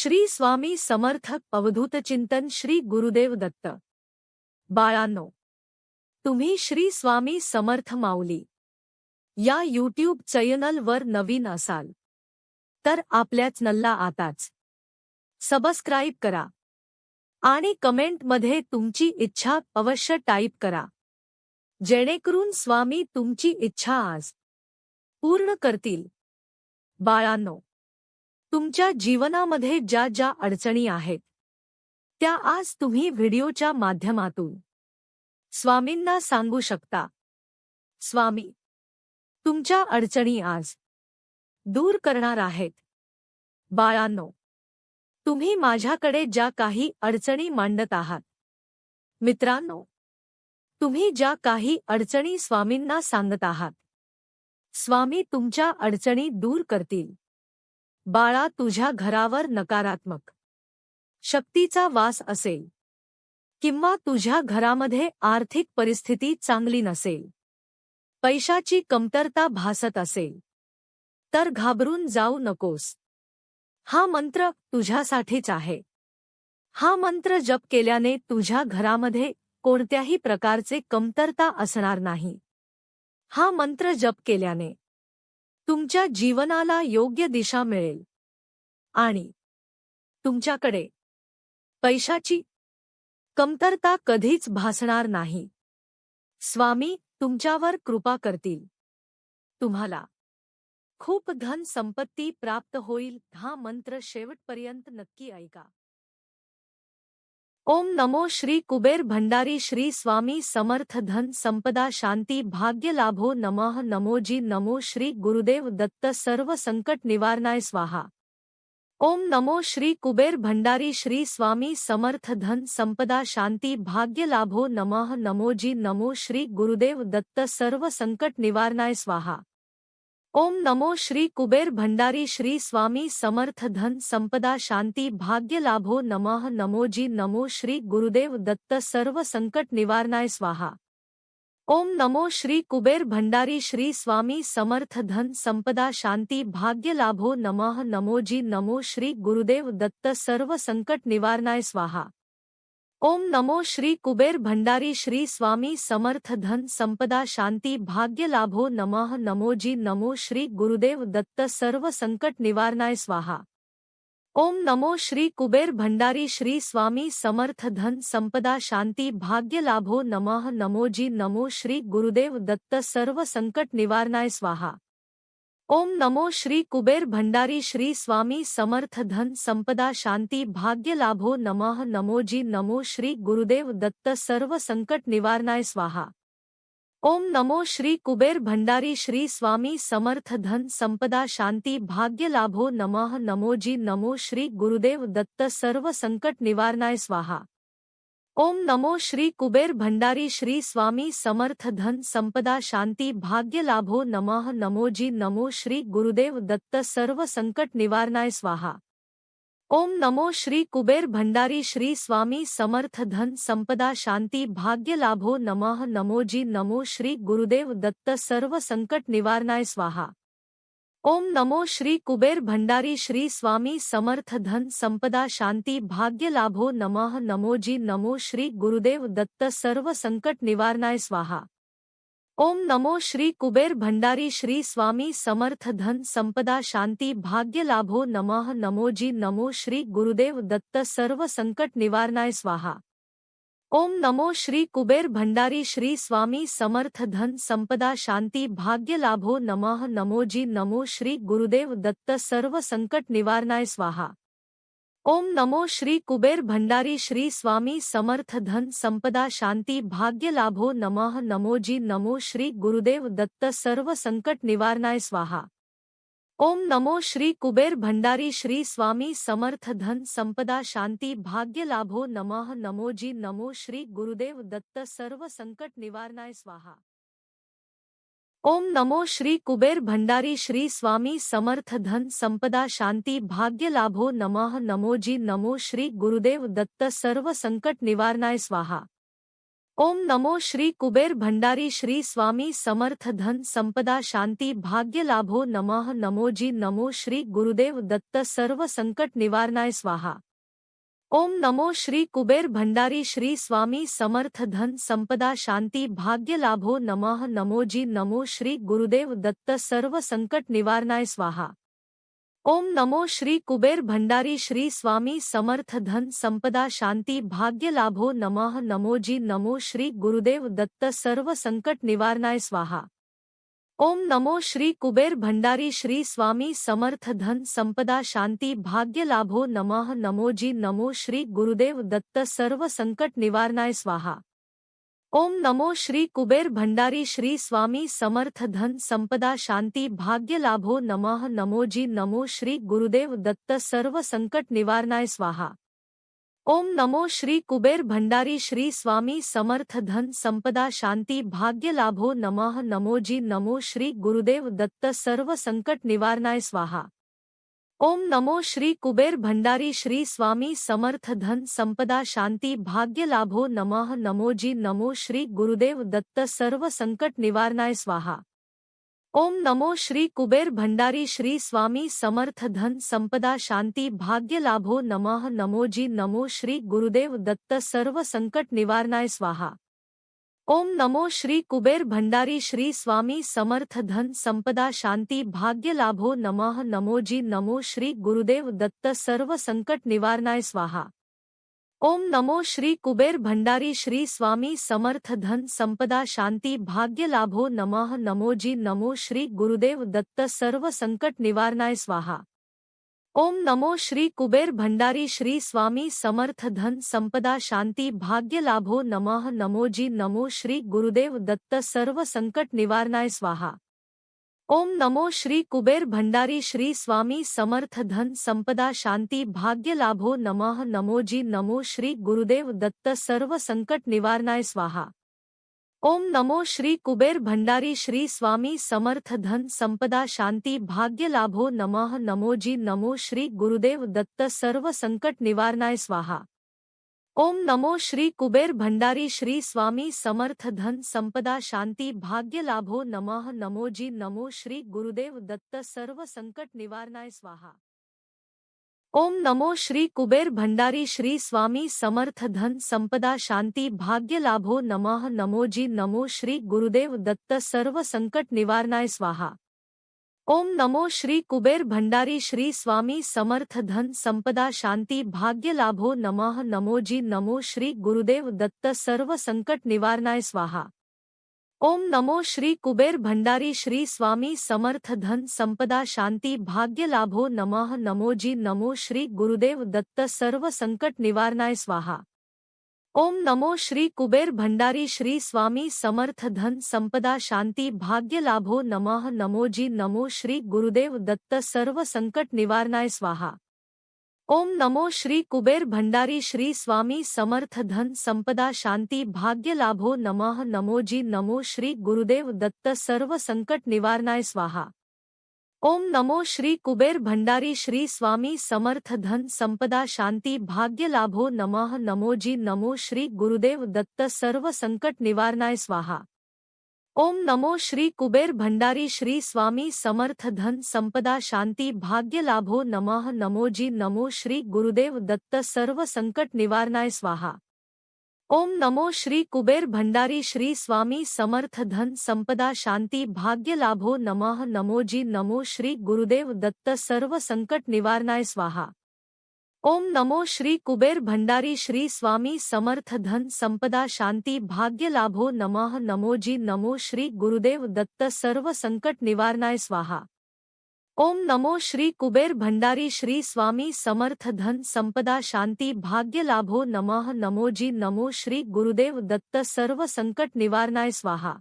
श्री स्वामी समर्थ अवधूत चिंतन श्री गुरुदेव दत्त। बाळांनो, तुम्ही श्री स्वामी समर्थ माऊली या यूट्यूब चॅनलवर नवीन असाल तर आपल्या चॅनलला आताच सबस्क्राइब करा आणि कमेंटमध्ये तुमची इच्छा अवश्य टाईप करा, जेणेकरून स्वामी तुमची इच्छा आज पूर्ण करतील। बाळांनो, तुमच्या जीवनामध्ये ज्या ज्या अडचणी आहेत त्या आज तुम्ही व्हिडिओच्या माध्यमातून स्वामींना सांगू शकता। स्वामी तुमच्या अडचणी आज दूर करणार आहेत। बाळांनो, तुम्ही माझ्याकडे ज्या काही अडचणी मांडत आहात, मित्रांनो, तुम्ही ज्या काही अडचणी स्वामींना सांगत आहात, स्वामी तुमच्या अडचणी दूर करतील। बाळा, तुझ्या घरावर नकारात्मक शक्तीचा वास असेल किंवा तुझ्या घरामध्ये आर्थिक परिस्थिती चांगली नसेल, पैशाची कमतरता भासत असेल, तर घाबरून जाऊ नकोस। हा मंत्र तुझ्यासाठीच आहे। हा मंत्र जप केल्याने तुझ्या घरामध्ये कोणत्याही प्रकारचे कमतरता असणार नाही। हा मंत्र जप केल्याने तुमच्या जीवनाला योग्य दिशा मिळेल आणि तुमच्याकडे पैशाची कमतरता कधीच भासणार नाही। स्वामी तुमच्यावर कृपा करतील। तुम्हाला खूप धन संपत्ती प्राप्त होईल। हा मंत्र शेवटपर्यंत नक्की ऐका। ओम नमो श्री कुबेर भंडारी श्री स्वामी समर्थ धन संपदा शांती भाग्य लाभो नमः नमो जी नमो श्री गुरुदेव दत्त सर्व संकट निवारणाय स्वाहा। ओम नमो श्री कुबेर भंडारी श्री स्वामी समर्थ धन संपदा शांती भाग्य लाभो नमः नमो जी नमो श्री गुरुदेव दत्त सर्व संकट निवारणाय स्वाहा। ओम नमो श्री कुबेर भंडारी श्री स्वामी समर्थ धन संपदा शांति भाग्य लाभो नमः नमो जी नमो श्री गुरुदेव दत्त सर्व संकट निवारणाय स्वाहा। ओम नमो श्री कुबेर भंडारी श्री स्वामी समर्थ धन संपदा शांति भाग्य लाभो नमः नमो जी नमो श्री गुरुदेव दत्त सर्व संकट निवारणाय स्वाहा। ओम नमो श्री कुबेर भंडारी श्री स्वामी समर्थ धन संपदा शांति भाग्य लाभो नमः नमो जी नमो श्री गुरुदेव दत्त सर्व संकट निवारणाय स्वाहा। ओम नमो श्री कुबेर भंडारी श्री स्वामी समर्थ धन संपदा शांति भाग्य लाभो नमः नमो जी नमो श्री गुरुदेव दत्त सर्व संकट निवारणाय स्वाहा। ओम नमो श्री कुबेर भंडारी श्री स्वामी समर्थ धन संपदा शांति भाग्य लाभो नमः नमो जी नमो श्री गुरुदेव दत्त सर्व संकट निवारणाय स्वाहा। ओम नमो श्री कुबेर भंडारी श्री स्वामी समर्थ धन संपदा शांति भाग्य लाभो नमः नमो जी नमो श्री गुरुदेव दत्त सर्व संकट निवारणाय स्वाहा। ओम नमो श्री कुबेर भंडारी श्री स्वामी समर्थ धन संपदा शांति भाग्य लाभो नमः नमो जी नमो श्री गुरुदेव दत्त सर्व संकट निवारणाय स्वाहा। ओम नमो श्री कुबेर भंडारी श्री स्वामी समर्थ धन संपदा शांति भाग्य लाभो नमः नमो जी नमो श्री गुरुदेव दत्त सर्व संकट निवारणाय स्वाहा। ओम नमो श्री कुबेर भंडारी श्री स्वामी समर्थ धन संपदा शांति भाग्य लाभो नमः नमो जी नमो श्री गुरुदेव दत्त सर्व संकट निवारणाय स्वाहा। ओम नमो श्री कुबेर भंडारी श्री स्वामी समर्थ धन संपदा शांति भाग्य लाभो नमः नमो जी नमो श्री गुरुदेव दत्त सर्व संकट निवारणाय स्वाहा। ओम नमो श्री कुबेर भंडारी श्री स्वामी समर्थ धन संपदा शांति भाग्य लाभो नमः नमो जी नमो श्री गुरुदेव दत्त सर्व संकट निवारणाय स्वाहा। ओम नमो श्री कुबेर भंडारी श्री स्वामी समर्थ धन संपदा शांति भाग्य लाभो नमः नमो जी नमो श्री गुरुदेव दत्त सर्व संकट निवारणाय स्वाहा। ओम नमो श्री कुबेर भंडारी श्री स्वामी समर्थ धन संपदा शांति भाग्य लाभो नमः नमो जी नमो श्री गुरुदेव दत्त सर्व संकट निवारणाय स्वाहा। ओम नमो श्री कुबेर भंडारी श्री स्वामी समर्थ धन संपदा शांति भाग्य लाभो नमः नमो जी नमो श्री गुरुदेव दत्त सर्व संकट निवारणाय स्वाहा। ओम नमो श्री कुबेर भंडारी श्री स्वामी समर्थ धन संपदा शांति भाग्य लाभो नमः नमो जी नमो श्री गुरुदेव दत्त सर्व संकट निवारणाय स्वाहा। ओम नमो श्री कुबेर भंडारी श्री स्वामी समर्थ धन संपदा शांति भाग्य लाभो नमः नमो जी नमो श्री गुरुदेव दत्त सर्व संकट निवारणाय स्वाहा। ओम नमो श्री कुबेर भंडारी श्री स्वामी समर्थ धन संपदा शांति भाग्य लाभो नमः नमो जी नमो श्री गुरुदेव दत्त सर्व संकट निवारणाय स्वाहा। ओम नमो श्री कुबेर भंडारी श्री स्वामी समर्थ धन संपदा शांति भाग्य लाभो नमः नमो जी नमो श्री गुरुदेव दत्त सर्व संकट निवारणाय स्वाहा। ओम नमो श्री कुबेर भंडारी श्री स्वामी समर्थ धन संपदा शांति भाग्य लाभो नमः नमो जी नमो श्री गुरुदेव दत्त सर्व संकट निवारणाय स्वाहा। ओम नमो श्री कुबेर भंडारी श्री स्वामी समर्थ धन संपदा शांति भाग्य लाभो नमः नमो जी नमो श्री गुरुदेव दत्त सर्व संकट निवारणाय स्वाहा। ओम नमो श्री कुबेर भंडारी श्री स्वामी समर्थ धन संपदा शांति भाग्य लाभो नमः नमो जी नमो श्री गुरुदेव दत्त सर्व संकट निवारणाय स्वाहा। ओम नमो श्री कुबेर भंडारी श्री स्वामी समर्थ धन संपदा शांति भाग्य लाभो नमः नमो जी नमो श्री गुरुदेव दत्त सर्व संकट निवारणाय स्वाहा। ओम नमो श्री कुबेर भंडारी श्री स्वामी समर्थ धन संपदा शांति भाग्य लाभो नमः नमो जी नमो श्री गुरुदेव दत्त सर्व संकट निवारणाय स्वाहा। ओम नमो श्री कुबेर भंडारी श्री स्वामी समर्थ धन संपदा शांति भाग्य लाभो नमः नमो जी नमो श्री गुरुदेव दत्त सर्व संकट निवारणाय स्वाहा। ओम नमो श्री कुबेर भंडारी श्री स्वामी समर्थ धन संपदा शांति भाग्य लाभो नमः नमो जी नमो श्री गुरुदेव दत्त सर्व संकट निवारणाय स्वाहा। ओम नमो श्री कुबेर भंडारी श्री स्वामी समर्थ धन संपदा शांति भाग्य लाभो नमः नमो जी नमो श्री गुरुदेव दत्त सर्व संकट निवारणाय स्वाहा। ओम नमो श्री कुबेर भंडारी श्री स्वामी समर्थ धन संपदा शांति भाग्य लाभो नमः नमो जी नमो श्री गुरुदेव दत्त सर्व संकट निवारणाय स्वाहा। ओम नमो श्री कुबेर भंडारी श्री स्वामी समर्थ धन संपदा शांति भाग्य लाभो नमः नमो जी नमो श्री गुरुदेव दत्त सर्व संकट निवारणाय स्वाहा। ओम नमो श्री कुबेर भंडारी श्री स्वामी समर्थ धन संपदा शांति भाग्य लाभो नमः नमो जी नमो श्री गुरुदेव दत्त सर्व संकट निवारणाय स्वाहा। ओम नमो श्री कुबेर भंडारी श्री स्वामी समर्थ धन संपदा शांति भाग्य लाभो नमः नमो जी नमो श्री गुरुदेव दत्त सर्व संकट निवारणाय स्वाहा। ओम नमो श्री कुबेर भंडारी श्री स्वामी समर्थ धन संपदा शांति भाग्य लाभो नमः नमो जी नमो श्री गुरुदेव दत्त सर्व संकट निवारणाय स्वाहा। ओम नमो श्री कुबेर भंडारी श्री स्वामी समर्थ धन संपदा शांति भाग्य लाभो नमः नमो जी नमो श्री गुरुदेव दत्त सर्व संकट निवारणाय स्वाहा। ओम नमो श्री कुबेर भंडारी श्री स्वामी समर्थ धन संपदा शांति भाग्य लाभो नमः नमो जी नमो श्री गुरुदेव दत्त सर्व संकट निवारणाय स्वाहा। ओम नमो श्री कुबेर भंडारी श्री स्वामी समर्थ धन संपदा शांति भाग्य लाभो नमः नमो जी नमो श्री गुरुदेव दत्त सर्व संकट निवारणाय स्वाहा। ओम नमो श्री कुबेर भंडारी श्री स्वामी समर्थ धन संपदा शांति भाग्य लाभो नमः नमो जी नमो श्री गुरुदेव दत्त सर्व संकट निवारणाय स्वाहा। ओम नमो श्री कुबेर भंडारी श्री स्वामी समर्थ धन संपदा शांति भाग्य लाभो नमः नमो जी नमो श्री गुरुदेव दत्त सर्व संकट निवारणाय स्वाहा। ओम नमो श्री कुबेर भंडारी श्री स्वामी समर्थ धन संपदा शांति भाग्य लाभो नमः नमो जी नमो श्री गुरुदेव दत्त सर्व संकट निवारणाय स्वाहा। ओम नमो श्री कुबेर भंडारी श्री स्वामी समर्थ धन संपदा शांति भाग्य लाभो नमः नमो जी नमो श्री गुरुदेव दत्त सर्व संकट निवारणाय स्वाहा।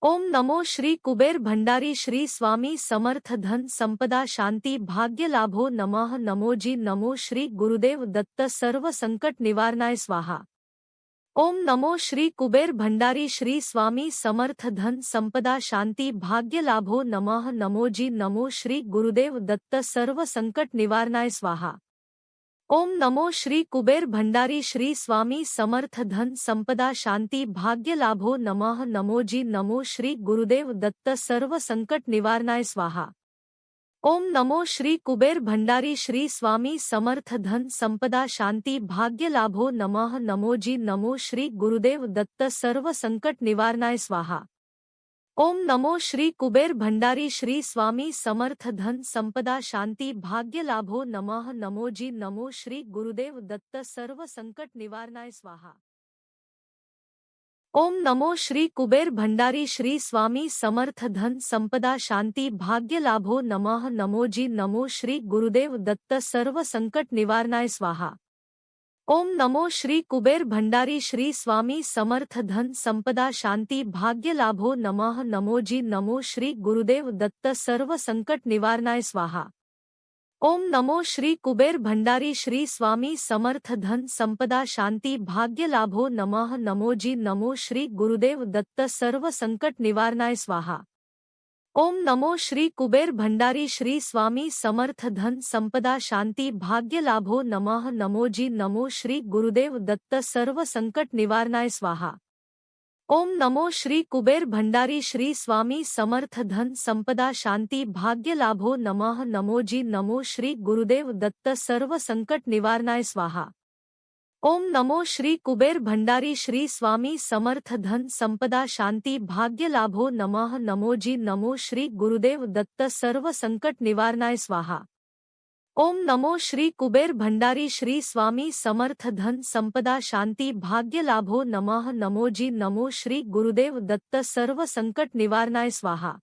ओम नमो श्री कुबेर भंडारी श्री स्वामी समर्थ धन संपदा शांति भाग्य लाभो नमः नमो जी नमो श्री गुरुदेव दत्त सर्व संकट निवारणाय स्वाहा। ओम नमो श्री कुबेर भंडारी श्री स्वामी समर्थ धन संपदा शांति भाग्य लाभो नमः नमो जी नमो श्री गुरुदेव दत्त सर्व संकट निवारणाय स्वाहा। ओम नमो श्री कुबेर भंडारी श्री स्वामी समर्थ धन संपदा शांति भाग्य लाभो नमः नमो जी नमो श्री गुरुदेव दत्त सर्व संकट निवारणाय स्वाहा। ओम नमो श्री कुबेर भंडारी श्री स्वामी समर्थ धन संपदा शांति भाग्य लाभो नमः नमो जी नमो श्री गुरुदेव दत्त सर्व संकट निवारणाय स्वाहा। ओम नमो श्री कुबेर भंडारी श्री स्वामी समर्थ धन संपदा शांति भाग्य लाभो नमः नमो जी नमो श्री गुरुदेव दत्त सर्व संकट निवारणाय स्वाहा। ओम नमो श्री कुबेर भंडारी श्री स्वामी समर्थ धन संपदा शांति भाग्य लाभो नमः नमो जी नमो श्री गुरुदेव दत्त सर्व संकट निवारणाय स्वाहा। ओम नमो श्री कुबेर भंडारी श्री स्वामी समर्थ धन संपदा शांति भाग्य लाभो नमः नमो जी नमो श्री गुरुदेव दत्त सर्व संकट निवारणाय स्वाहा। ओम नमो श्री कुबेर भंडारी श्री स्वामी समर्थ धन संपदा शांति भाग्य लाभो नमः नमो जी नमो श्री गुरुदेव दत्त सर्व संकट निवारणाय स्वाहा। ओम नमो श्री कुबेर भंडारी श्री स्वामी समर्थ धन संपदा शांति भाग्य लाभो नमः नमो जी नमो श्री गुरुदेव दत्त सर्व संकट निवारणाय स्वाहा। ओम नमो श्री कुबेर भंडारी श्री स्वामी समर्थ धन संपदा शांति भाग्य लाभो नमः नमो जी नमो श्री गुरुदेव दत्त सर्व संकट निवारणाय स्वाहा। ओम नमो श्री कुबेर भंडारी श्री स्वामी समर्थ धन संपदा शांति भाग्य लाभो नमः नमो जी नमो श्री गुरुदेव दत्त सर्व संकट निवारणाय स्वाहा। ओम नमो श्री कुबेर भंडारी श्री स्वामी समर्थ धन संपदा शांति भाग्य लाभो नमः नमो जी नमो श्री गुरुदेव दत्त सर्व संकट निवारणाय स्वाहा।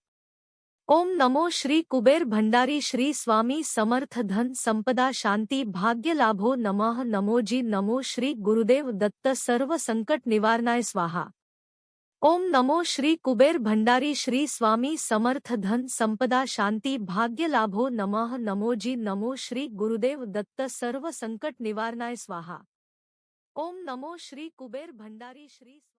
ओम नमो श्री कुबेर भंडारी श्री स्वामी समर्थ धन संपदा शांति भाग्य लाभो नमः नमो जी नमो श्री गुरुदेव दत्त सर्व संकट निवारणाय स्वाहा। ओम नमो श्री कुबेर भंडारी श्री स्वामी समर्थ धन संपदा शांति भाग्य लाभो नमः नमो जी नमो श्री गुरुदेव दत्त सर्व संकट निवारणाय स्वाहा। ओम नमो श्री कुबेर भंडारी श्री